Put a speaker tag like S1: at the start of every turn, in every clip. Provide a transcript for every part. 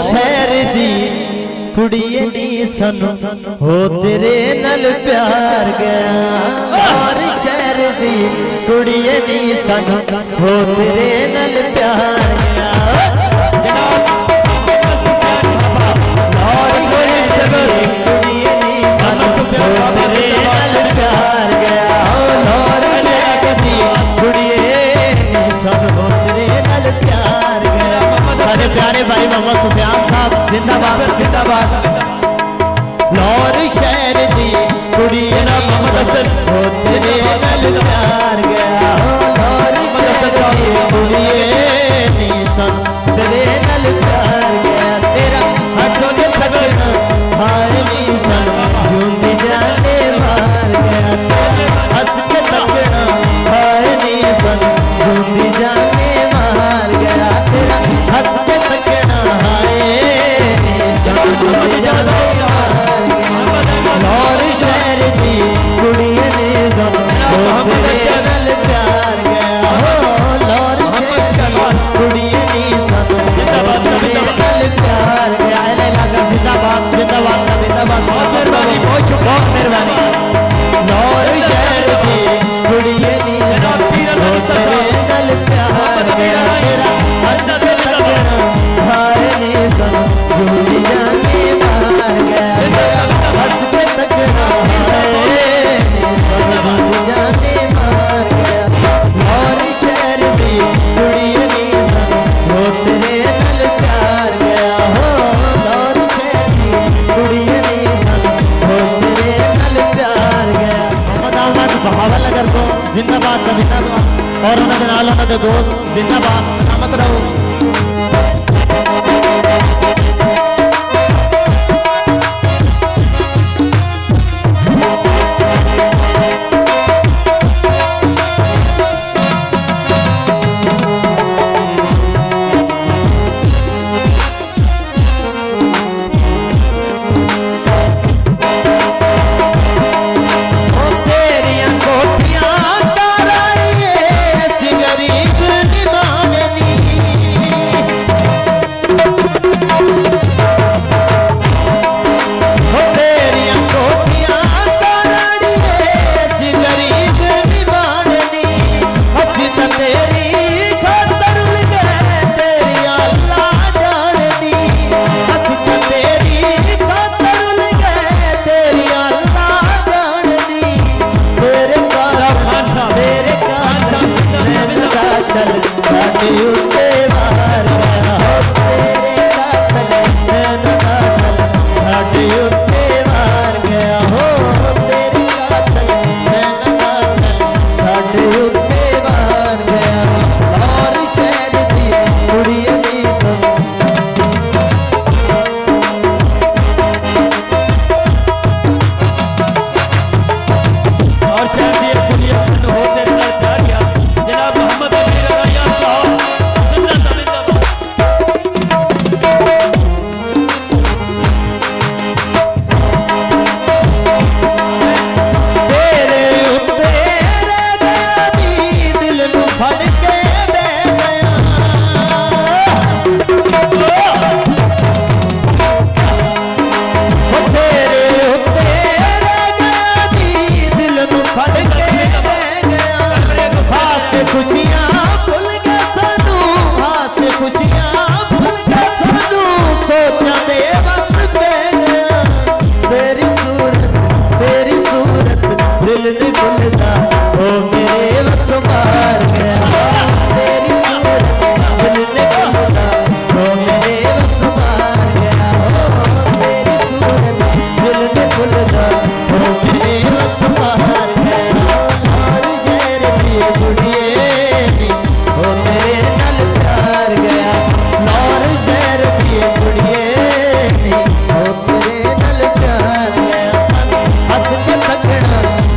S1: शहर दी कुड़िए नी सानू हो तेरे नल प्यार गया। लाहौर शहर दी कुड़िए नी सानू हो तेरे नल प्यार गया। लाहौर शहर दी कुड़िए नी सानू हो तेरे नल प्यार गया। लाहौर शहर दी कुड़िए नी सानू हो तेरे नल प्यार गया। सारे प्यारे भाई मोहम्मद सुफियान साहब जिंदाबाद जिंदाबाद। लाहौर शहर दी कुड़िए ना मोहम्मद हो तेरे नल प्यार गया। लाहौर शहर दी कुड़िए नी सन तेरे नल प्यार गया। तेरा हसन थकना हाय नी सन झूंदी जाने मार गया। हंस के थकना हाय नी सन झूंदी जाने मार गया। तेरा हंस के थकना हाय नी सन झूंदी जाने मार गया। लाहौर शहर दी कुड़िए ने हो तेरे नल प्यार गया। लाहौर शहर दी कुड़िए ने हो तेरे नल प्यार गया। जिंदाबाद जिंदाबाद जिंदाबाद मेहरबानी बहुत मेहरबानी। लाहौर शहर दी कुड़िए ने हो तेरे नल प्यार गया। तेरा हंस के थकना हाय नी सन झूठी जाने मार गया। हंस के थकना हाय झूठी जाने मार गया। लाहौर शहर दी कुड़िए ने हो तेरे नल प्यार गया। लाहौर शहर दी कुड़िए ने हो तेरे नल प्यार गया। मोहम्मद अहमद बहावल नगर को जिंदाबाद जिंदाबाद और उन्होंने नाल उन्होंने दोस्त जिंदाबाद सलामत रहो।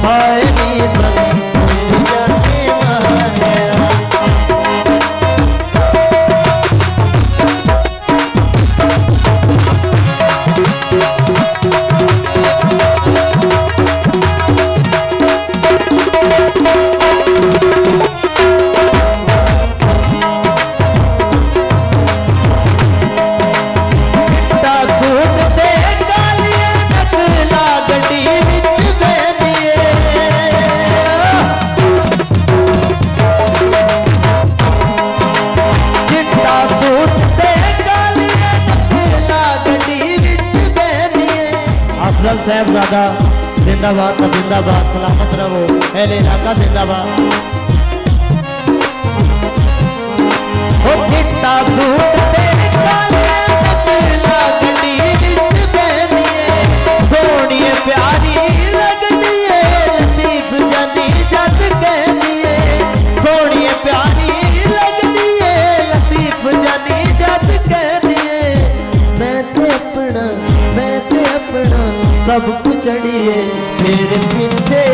S1: हाय नी साहबजादा जिंदाबाद, जिंदाबाद, सलामत रहो, अहले इलाका जिंदाबाद। चिट्टा सूट तेरे काले लगनी विच बैठिए, सोहनी प्यारी लगनी है लतीफ जानी जद कहनी है, सोहनी प्यारी लगनी है लतीफ जानी जद कहनी है। मैं ते अपना सब कुछ जड़िए तेरे पीछे